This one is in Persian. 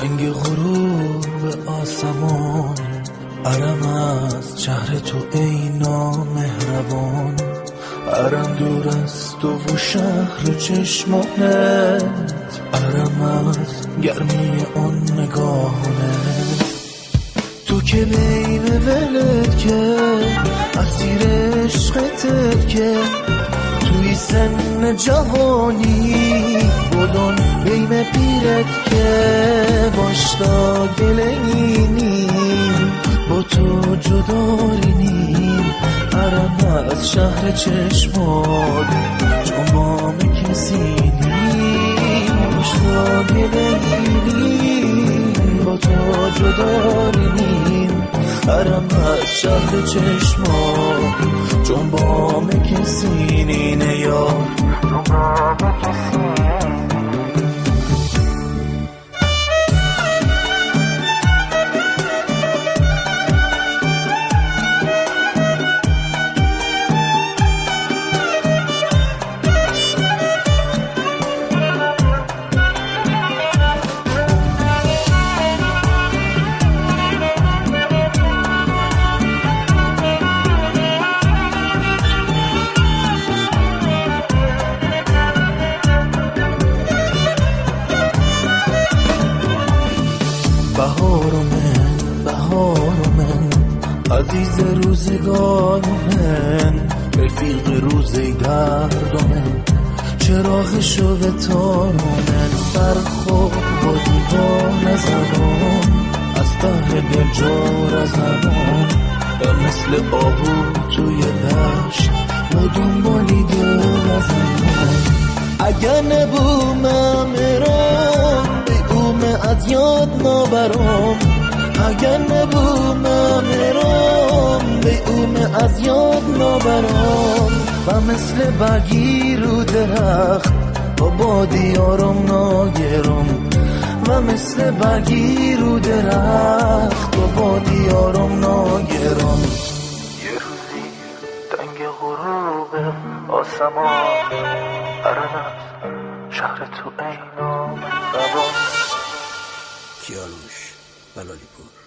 رنگ غروب آسمان، عرم از شهر تو ای نامهربان. عرم دور از تو و شهر چشمانت، عرم از گرمی آن نگاهانت. تو که بین ولد که اسیر عشقتت که توی سن جوانی بودن بیم پیرت که باشتا گلینیم با تو جدارینیم. عرم از شهر چشمات جنبام کسی نیم باشتا گلینیم با تو جدارینیم. عرم از شهر چشمات جنبام کسی نینه یار جنبام کسی. بهار من عزیز روزگار من، رفیق روزگار من، چراغ شو تار من. سرخوب با دیوان زمان از ته دل جار از زمان، مثل آهو توی دشت و دنبالی دل از زمان. اگر نبومم ایران به اومه از یاد نبرم، اگر نبومم ایران به اومه از یاد نبرم. و مثل برگی رو درخت با بادی آرام ناگرم، و مثل برگی رو درخت با بادی آرام ناگرم. یه روزی دنگ غروب آسمان، عرم شهر تو ای نامهربان. کیانوش بلالیپور.